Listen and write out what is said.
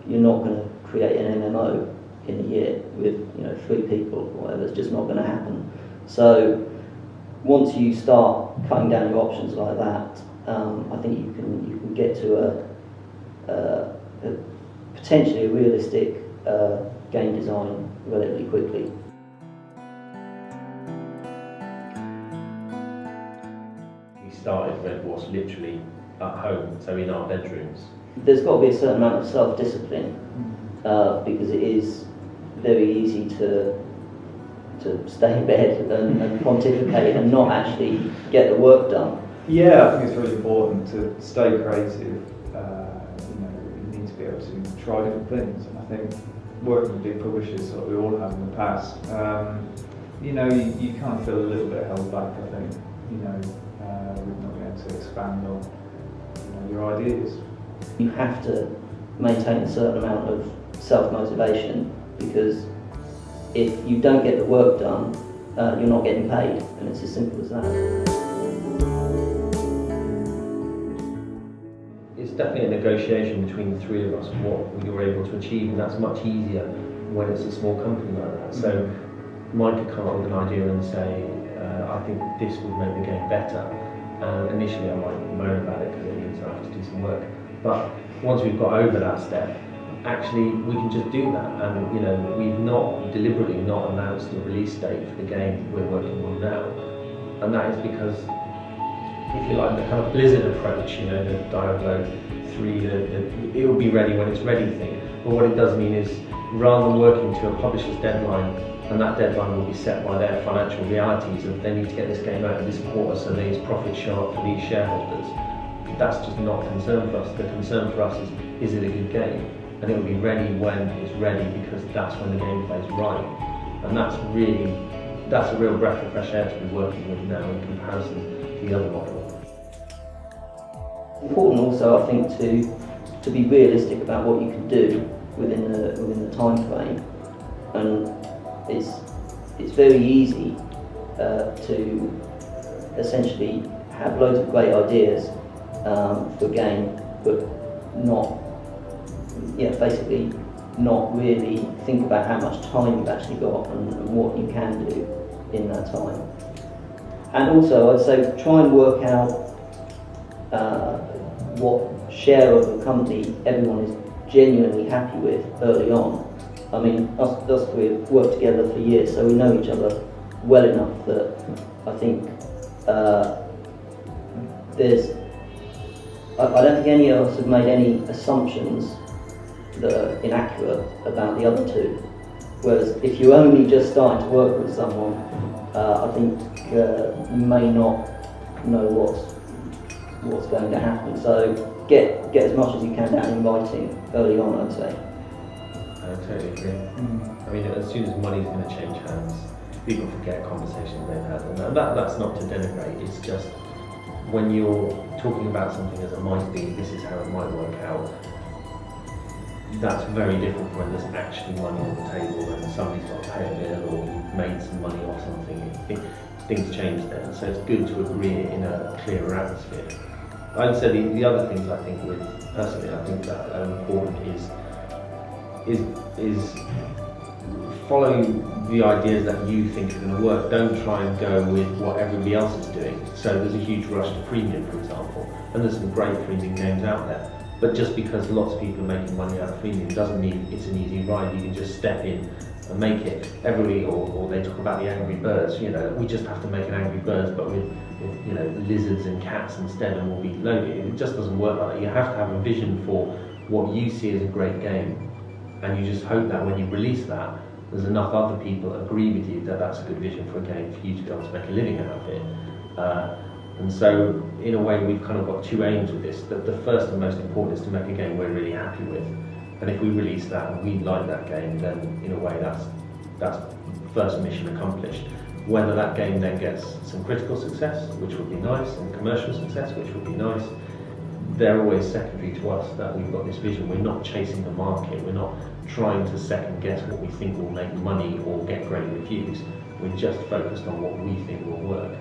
you're not going to create an MMO in a year with 3 people or whatever. It's just not going to happen. So once you start cutting down your options like that, I think you can get to a potentially a realistic game design relatively quickly. We started Red Wasp literally at home, so in our bedrooms. There's got to be a certain amount of self-discipline because it is very easy to stay in bed and pontificate and not actually get the work done. Yeah, I think it's really important to stay creative. You need to be able to try different things, and I think working with big publishers, like we all have in the past, you kind of feel a little bit held back. I think with not being able to expand on your ideas. You have to maintain a certain amount of self-motivation, because if you don't get the work done, you're not getting paid, and it's as simple as that. It's definitely a negotiation between the 3 of us what we were able to achieve, and that's much easier when it's a small company like that. So Mike could come up with an idea and say, I think this would make the game better. Initially I might moan about it because it means I have to do some work. But once we've got over that step, actually we can just do that. And we've not deliberately not announced the release date for the game we're working on now. And that is because, if you like, the kind of Blizzard approach, the Diablo 3, it will be ready when it's ready thing. But what it does mean is, rather than working to a publisher's deadline, and that deadline will be set by their financial realities of they need to get this game out in this quarter so these profits show up for these shareholders, that's just not a concern for us. The concern for us is it a good game? And it will be ready when it's ready, because that's when the gameplay is right. And that's a real breath of fresh air to be working with now in comparison to the other model. Important also, I think, to be realistic about what you can do within the time frame, and it's very easy to essentially have loads of great ideas for a game, but basically not really think about how much time you've actually got and what you can do in that time. And also, I'd say try and work out what share of the company everyone is genuinely happy with early on. I mean, us 3 have worked together for years, so we know each other well enough that I think I don't think any of us have made any assumptions that are inaccurate about the other 2. Whereas if you're only just starting to work with someone, I think you may not know what's going to happen. So get as much as you can down in writing early on, I'd say. I totally agree. I mean, as soon as money's going to change hands, people forget conversations they've had, and that's not to denigrate. It's just when you're talking about something as it might be, this is how it might work out. That's very different when there's actually money on the table and somebody's got to pay a bill or you've made some money off something. Things change then, so it's good to agree it in a clearer atmosphere. I'd say the other things I think that are important is follow the ideas that you think are going to work. Don't try and go with what everybody else is doing. So there's a huge rush to premium, for example, and there's some great premium games out there. But just because lots of people are making money out of premium doesn't mean it's an easy ride. You can just step in and make it. Or they talk about the Angry Birds. We just have to make an Angry Birds, but with lizards and cats instead, and we'll be loaded. It just doesn't work like that. You have to have a vision for what you see as a great game, and you just hope that when you release that, there's enough other people that agree with you that that's a good vision for a game for you to be able to make a living out of it. And so, in a way, we've kind of got 2 aims with this. The first and most important is to make a game we're really happy with. And if we release that and we like that game, then in a way that's first mission accomplished. Whether that game then gets some critical success, which would be nice, and commercial success, which would be nice, they're always secondary to us, that we've got this vision. We're not chasing the market. We're not trying to second guess what we think will make money or get great reviews. We're just focused on what we think will work.